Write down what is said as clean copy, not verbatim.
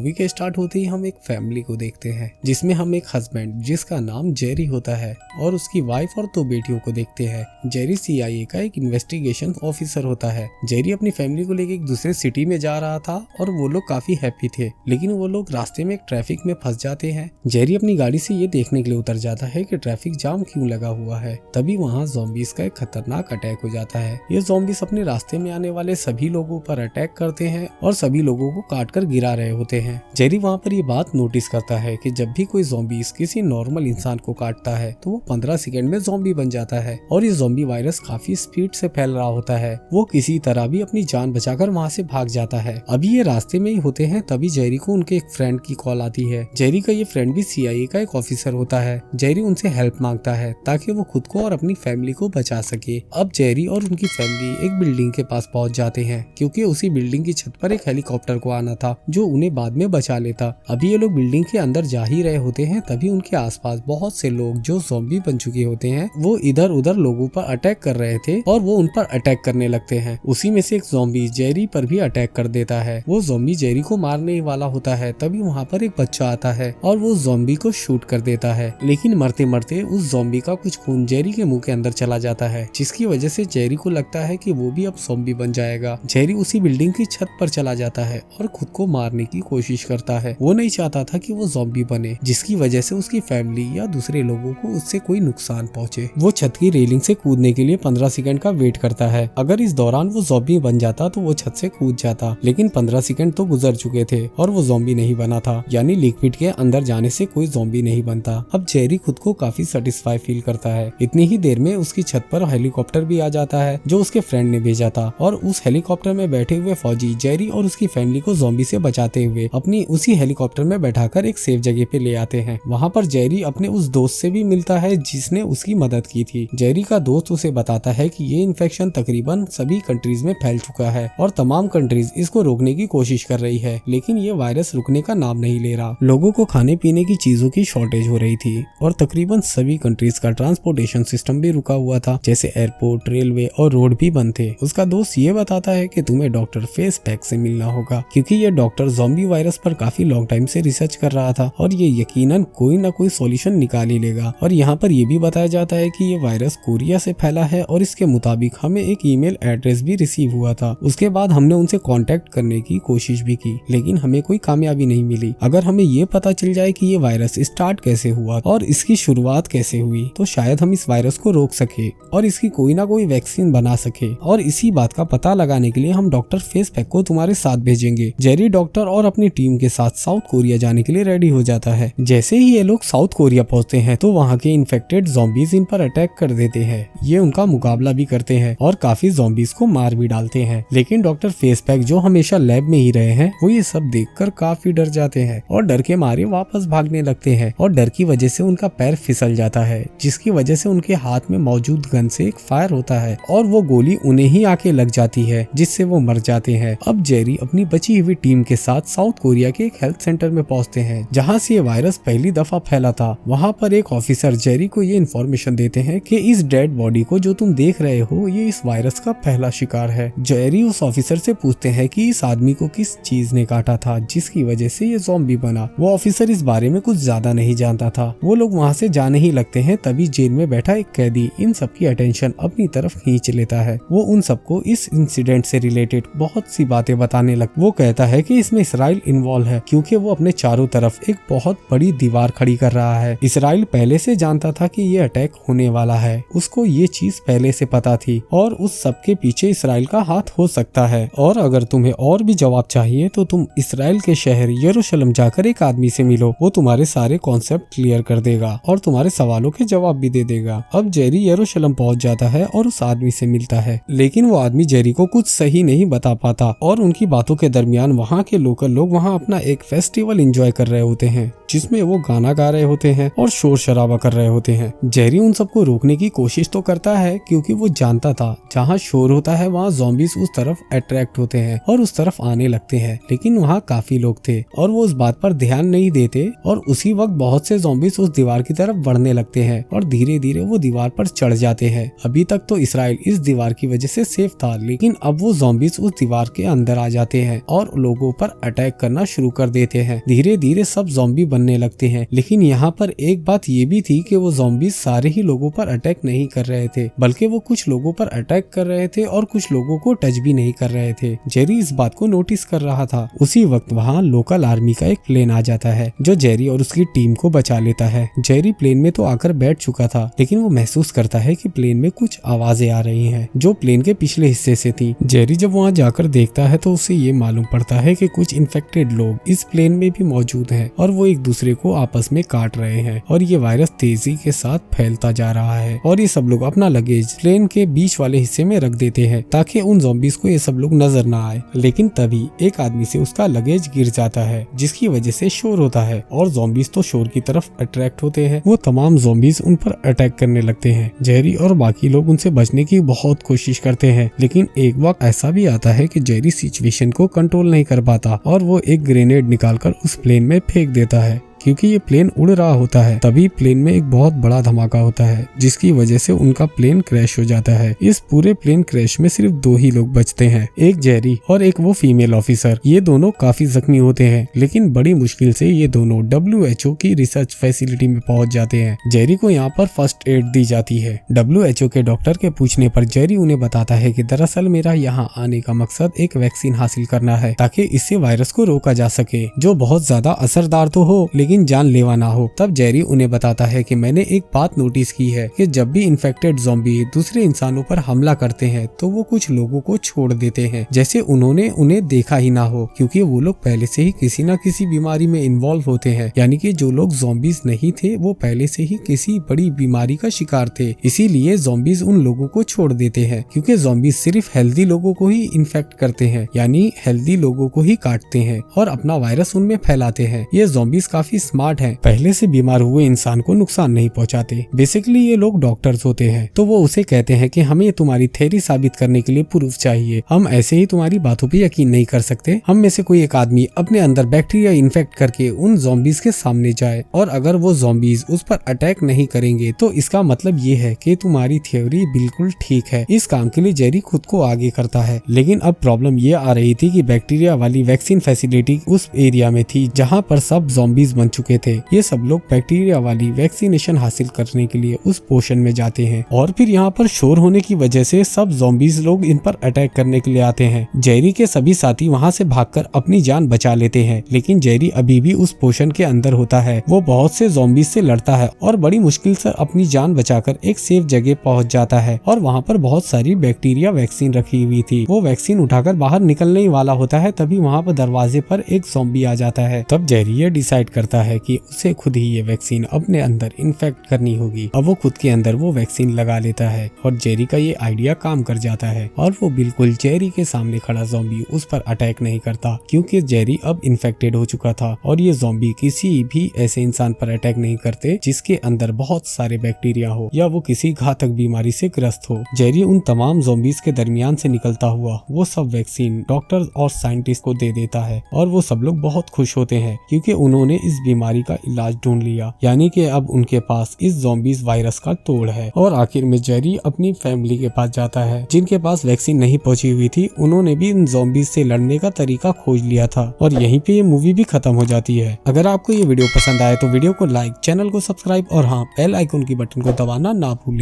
Movie के start होते ही हम एक फैमिली को देखते हैं जिसमें हम एक हस्बैंड जिसका नाम जेरी होता है और उसकी वाइफ और 2 बेटियों को देखते हैं। जेरी CIA का एक इन्वेस्टिगेशन ऑफिसर होता है। जेरी अपनी फैमिली को लेकर एक दूसरे सिटी में जा रहा था और वो लोग काफी हैप्पी थे, लेकिन वो लोग रास्ते में एक ट्रैफिक में फंस जाते हैं। जेरी अपनी गाड़ी से ये देखने के लिए उतर जाता है कि ट्रैफिक जाम क्यों लगा हुआ है। तभी वहाँ ज़ॉम्बीज का एक खतरनाक अटैक हो जाता है। ये ज़ॉम्बीज अपने रास्ते में आने वाले सभी लोगों पर अटैक करते हैं और सभी लोगों को काट कर गिरा रहे होते हैं। जेरी वहाँ पर ये बात नोटिस करता है कि जब भी कोई ज़ॉम्बीज किसी नॉर्मल इंसान को काटता है तो वो 15 सेकंड में ज़ॉम्बी बन जाता है और ये ज़ॉम्बी वायरस काफी स्पीड से फैल रहा होता है। वो किसी तरह भी अपनी जान बचाकर वहाँ से भाग जाता है। अभी ये रास्ते में ही होते हैं तभी जेरी को उनके एक फ्रेंड की कॉल आती है। जेरी का ये फ्रेंड भी CIA का एक ऑफिसर होता है। जेरी उनसे हेल्प मांगता है ताकि वो खुद को और अपनी फैमिली को बचा सके। अब जेरी और उनकी फैमिली एक बिल्डिंग के पास पहुँच जाते हैं क्योंकि उसी बिल्डिंग की छत पर एक हेलीकॉप्टर को आना था जो उन्हें बाद में बचा लेता। अभी ये लोग बिल्डिंग के अंदर जा ही रहे होते हैं तभी उनके आसपास बहुत से लोग जो ज़ॉम्बी बन चुके होते हैं वो इधर उधर लोगों पर अटैक कर रहे थे और वो उन पर अटैक करने लगते हैं। उसी में से एक ज़ॉम्बी जेरी पर भी अटैक कर देता है। वो ज़ॉम्बी जेरी को मारने ही वाला होता है तभी वहाँ पर एक बच्चा आता है और वो ज़ॉम्बी को शूट कर देता है, लेकिन मरते मरते उस ज़ॉम्बी का कुछ खून जेरी के मुंह के अंदर चला जाता है, जिसकी वजह से जेरी को लगता है कि वो भी अब ज़ॉम्बी बन जाएगा। जेरी उसी बिल्डिंग की छत पर चला जाता है और खुद को मारने की कोशिश करता है। वो नहीं चाहता था कि वो ज़ॉम्बी बने, जिसकी वजह से उसकी फैमिली या दूसरे लोगों को उससे कोई नुकसान पहुंचे। वो छत की रेलिंग से कूदने के लिए 15 सेकंड का वेट करता है। अगर इस दौरान वो ज़ॉम्बी बन जाता तो वो छत से कूद जाता, लेकिन 15 सेकंड तो गुजर चुके थे और वो ज़ॉम्बी नहीं बना था, यानी लिक्विड के अंदर जाने से कोई ज़ॉम्बी नहीं बनता। अब जेरी खुद को काफी सेटिस्फाई फील करता है। इतनी ही देर में उसकी छत पर हेलीकॉप्टर भी आ जाता है जो उसके फ्रेंड ने भेजा था और उस हेलीकॉप्टर में बैठे हुए फौजी जेरी और उसकी फैमिली को ज़ॉम्बी से बचाते हुए अपनी उसी हेलीकॉप्टर में बैठाकर एक सेफ जगह पे ले आते हैं। वहाँ पर जेरी अपने उस दोस्त से भी मिलता है जिसने उसकी मदद की थी। जेरी का दोस्त उसे बताता है कि ये इन्फेक्शन तकरीबन सभी कंट्रीज में फैल चुका है और तमाम कंट्रीज इसको रोकने की कोशिश कर रही है, लेकिन ये वायरस रुकने का नाम नहीं ले रहा। लोगों को खाने पीने की चीजों की शॉर्टेज हो रही थी और तकरीबन सभी कंट्रीज का ट्रांसपोर्टेशन सिस्टम भी रुका हुआ था, जैसे एयरपोर्ट, रेलवे और रोड भी बंद थे। उसका दोस्त ये बताता है कि तुम्हें डॉक्टर फेसपैक से मिलना होगा क्योंकि ये डॉक्टर ज़ॉम्बी वायरस पर काफी लॉन्ग टाइम से रिसर्च कर रहा था और ये यकीनन कोई ना कोई सॉल्यूशन निकाल ही लेगा। और यहाँ पर ये भी बताया जाता है कि ये वायरस कोरिया से फैला है और इसके मुताबिक हमें एक ईमेल एड्रेस भी रिसीव हुआ था। उसके बाद हमने उनसे कांटेक्ट करने की कोशिश भी की, लेकिन हमें कोई कामयाबी नहीं मिली। अगर हमें ये पता चल जाए कि ये वायरस स्टार्ट कैसे हुआ और इसकी शुरुआत कैसे हुई तो शायद हम इस वायरस को रोक सके और इसकी कोई ना कोई वैक्सीन बना सके। और इसी बात का पता लगाने के लिए हम डॉक्टर फेसपैक को तुम्हारे साथ भेजेंगे। जेरी डॉक्टर और अपनी टीम के साथ साउथ कोरिया जाने के लिए रेडी हो जाता है। जैसे ही ये लोग साउथ कोरिया पहुंचते हैं तो वहाँ के इन्फेक्टेड ज़ॉम्बीज इन पर अटैक कर देते हैं। ये उनका मुकाबला भी करते हैं और काफी ज़ॉम्बीज को मार भी डालते हैं, लेकिन डॉक्टर फेसपैक जो हमेशा लैब में ही रहे हैं वो ये सब देखकर काफी डर जाते हैं और डर के मारे वापस भागने लगते हैं और डर की वजह से उनका पैर फिसल जाता है, जिसकी वजह से उनके हाथ में मौजूद गन से एक फायर होता है और वो गोली उन्हें ही आके लग जाती है, जिससे वो मर जाते हैं। अब जेरी अपनी बची हुई टीम के साथ साउथ कोरिया के एक हेल्थ सेंटर में पहुंचते हैं जहां से ये वायरस पहली दफा फैला था। वहां पर एक ऑफिसर जेरी को ये इन्फॉर्मेशन देते हैं कि इस डेड बॉडी को जो तुम देख रहे हो ये इस वायरस का पहला शिकार है। जेरी उस ऑफिसर से पूछते हैं कि इस आदमी को किस चीज ने काटा था जिसकी वजह से ये ज़ॉम्बी बना। वो ऑफिसर इस बारे में कुछ ज्यादा नहीं जानता था। वो लोग वहाँ से जाने ही लगते हैं तभी जेल में बैठा एक कैदी इन सबकी अटेंशन अपनी तरफ खींच लेता है। वो उन सबको इस इंसिडेंट से रिलेटेड बहुत सी बातें बताने लगता। वो कहता है कि इसमें इसराइल इन्वॉल्व है क्योंकि वो अपने चारों तरफ एक बहुत बड़ी दीवार खड़ी कर रहा है। इसराइल पहले से जानता था कि ये अटैक होने वाला है, उसको ये चीज पहले से पता थी और उस सब के पीछे इसराइल का हाथ हो सकता है। और अगर तुम्हें और भी जवाब चाहिए तो तुम इसराइल के शहर यरूशलेम जाकर एक आदमी से मिलो, वो तुम्हारे सारे कॉन्सेप्ट क्लियर कर देगा और तुम्हारे सवालों के जवाब भी दे देगा। अब जेरी यरूशलेम पहुंच जाता है और उस आदमी से मिलता है, लेकिन वो आदमी जेरी को कुछ सही नहीं बता पाता और उनकी बातों के दरमियान वहाँ के लोकल लोग वहाँ अपना एक फेस्टिवल एंजॉय कर रहे होते हैं जिसमें वो गाना गा रहे होते हैं और शोर शराबा कर रहे होते हैं। जेरी उन सबको रोकने की कोशिश तो करता है क्योंकि वो जानता था जहाँ शोर होता है वहाँ ज़ॉम्बीज उस तरफ अट्रैक्ट होते हैं और उस तरफ आने लगते हैं, लेकिन वहाँ काफी लोग थे और वो उस बात पर ध्यान नहीं देते और उसी वक्त बहुत से ज़ॉम्बीज उस दीवार की तरफ बढ़ने लगते हैं और धीरे धीरे वो दीवार पर चढ़ जाते हैं। अभी तक तो इसराइल इस दीवार की वजह से सेफ था, लेकिन अब वो ज़ॉम्बीज उस दीवार के अंदर आ जाते हैं और लोगों पर अटैक करना करना शुरू कर देते हैं। धीरे धीरे सब ज़ॉम्बी बनने लगते हैं। लेकिन यहाँ पर एक बात ये भी थी कि वो ज़ॉम्बी सारे ही लोगों पर अटैक नहीं कर रहे थे, बल्कि वो कुछ लोगों पर अटैक कर रहे थे और कुछ लोगों को टच भी नहीं कर रहे थे। जेरी इस बात को नोटिस कर रहा था। उसी वक्त वहाँ लोकल आर्मी का एक प्लेन आ जाता है जो जेरी और उसकी टीम को बचा लेता है। जेरी प्लेन में तो आकर बैठ चुका था, लेकिन वो महसूस करता है कि प्लेन में कुछ आवाजें आ रही हैं जो प्लेन के पिछले हिस्से से थी। जेरी जब वहाँ जाकर देखता है तो उसे ये मालूम पड़ता है कि कुछ इन्फेक्टेड लोग इस प्लेन में भी मौजूद हैं और वो एक दूसरे को आपस में काट रहे हैं और ये वायरस तेजी के साथ फैलता जा रहा है। और ये सब लोग अपना लगेज प्लेन के बीच वाले हिस्से में रख देते हैं ताकि उन ज़ॉम्बीज को ये सब लोग नजर ना आए। लेकिन तभी एक आदमी से उसका लगेज गिर जाता है, जिसकी वजह से शोर होता है और ज़ॉम्बीज तो शोर की तरफ अट्रैक्ट होते हैं। वो तमाम ज़ॉम्बीज उन पर अटैक करने लगते हैं। जेरी और बाकी लोग उनसे बचने की बहुत कोशिश करते हैं, लेकिन एक वक्त ऐसा भी आता है कि जेरी सिचुएशन को कंट्रोल नहीं कर पाता और वो एक ग्रेनेड निकालकर उस प्लेन में फेंक देता है। क्योंकि ये प्लेन उड़ रहा होता है, तभी प्लेन में एक बहुत बड़ा धमाका होता है जिसकी वजह से उनका प्लेन क्रैश हो जाता है। इस पूरे प्लेन क्रैश में सिर्फ 2 ही लोग बचते हैं, एक जेरी और एक वो फीमेल ऑफिसर। ये दोनों काफी जख्मी होते हैं, लेकिन बड़ी मुश्किल से ये दोनों WHO की रिसर्च फैसिलिटी में पहुंच जाते हैं। जेरी को यहाँ पर फर्स्ट एड दी जाती है। WHO के डॉक्टर के पूछने पर जेरी उन्हें बताता है कि दरअसल मेरा यहाँ आने का मकसद एक वैक्सीन हासिल करना है ताकि इससे वायरस को रोका जा सके, जो बहुत ज्यादा असरदार तो हो लेकिन जानलेवा ना हो। तब जेरी उन्हें बताता है कि मैंने एक बात नोटिस की है कि जब भी इन्फेक्टेड ज़ॉम्बी दूसरे इंसानों पर हमला करते हैं तो वो कुछ लोगों को छोड़ देते हैं, जैसे उन्होंने उन्हें देखा ही ना हो, क्योंकि वो लोग पहले से ही किसी न किसी बीमारी में इन्वॉल्व होते हैं। यानी कि जो लोग ज़ॉम्बीज नहीं थे वो पहले से ही किसी बड़ी बीमारी का शिकार थे, इसीलिए ज़ॉम्बीज उन लोगों को छोड़ देते हैं। क्योंकि ज़ॉम्बीज सिर्फ हेल्दी लोगों को ही इन्फेक्ट करते हैं, यानी हेल्दी लोगों को ही काटते हैं और अपना वायरस उनमें फैलाते हैं। ये ज़ॉम्बीज काफी स्मार्ट हैं, पहले से बीमार हुए इंसान को नुकसान नहीं पहुंचाते। बेसिकली ये लोग डॉक्टर्स होते हैं, तो वो उसे कहते हैं कि हमें तुम्हारी थ्योरी साबित करने के लिए प्रूफ चाहिए, हम ऐसे ही तुम्हारी बातों पे यकीन नहीं कर सकते। हम में से कोई एक आदमी अपने अंदर बैक्टीरिया इन्फेक्ट करके उन ज़ॉम्बीज के सामने जाए और अगर वो ज़ॉम्बीज उस पर अटैक नहीं करेंगे तो इसका मतलब ये है कि तुम्हारी थ्योरी बिल्कुल ठीक है। इस काम के लिए जेरी खुद को आगे करता है, लेकिन अब प्रॉब्लम ये आ रही थी कि बैक्टीरिया वाली वैक्सीन फैसिलिटी उस एरिया में थी जहाँ पर सब ज़ॉम्बीज बन चुके थे। ये सब लोग बैक्टीरिया वाली वैक्सीनेशन हासिल करने के लिए उस पोर्शन में जाते हैं और फिर यहाँ पर शोर होने की वजह से सब ज़ॉम्बीज लोग इन पर अटैक करने के लिए आते हैं। जेरी के सभी साथी वहाँ से भागकर अपनी जान बचा लेते हैं, लेकिन जेरी अभी भी उस पोर्शन के अंदर होता है। वो बहुत से ज़ॉम्बीज से लड़ता है और बड़ी मुश्किल से अपनी जान बचाकर एक सेफ जगह पहुँच जाता है और वहाँ पर बहुत सारी बैक्टीरिया वैक्सीन रखी हुई थी। वो वैक्सीन उठाकर बाहर निकलने ही वाला होता है, तभी वहाँ पर दरवाजे पर एक ज़ॉम्बी आ जाता है। तब जेरी ये डिसाइड करता है कि उसे खुद ही ये वैक्सीन अपने अंदर इन्फेक्ट करनी होगी। अब वो खुद के अंदर वो वैक्सीन लगा लेता है और जेरी का ये आइडिया काम कर जाता है और वो बिल्कुल जेरी के सामने खड़ा ज़ॉम्बी उस पर अटैक नहीं करता, क्योंकि जेरी अब इन्फेक्टेड हो चुका था और ये ज़ॉम्बी किसी भी ऐसे इंसान पर अटैक नहीं करते जिसके अंदर बहुत सारे बैक्टीरिया हो या वो किसी घातक बीमारी से ग्रस्त हो। जेरी उन तमाम ज़ॉम्बीज के दरमियान से निकलता हुआ वो सब वैक्सीन डॉक्टर और साइंटिस्ट को दे देता है और वो सब लोग बहुत खुश होते हैं क्योंकि उन्होंने इस बीमारी का इलाज ढूंढ लिया, यानी कि अब उनके पास इस ज़ॉम्बीज वायरस का तोड़ है। और आखिर में जेरी अपनी फैमिली के पास जाता है जिनके पास वैक्सीन नहीं पहुंची हुई थी। उन्होंने भी इन ज़ॉम्बीज से लड़ने का तरीका खोज लिया था और यहीं पे ये मूवी भी खत्म हो जाती है। अगर आपको ये वीडियो पसंद आए तो वीडियो को लाइक, चैनल को सब्सक्राइब और हाँ बेल आइकन की बटन को दबाना ना भूलें।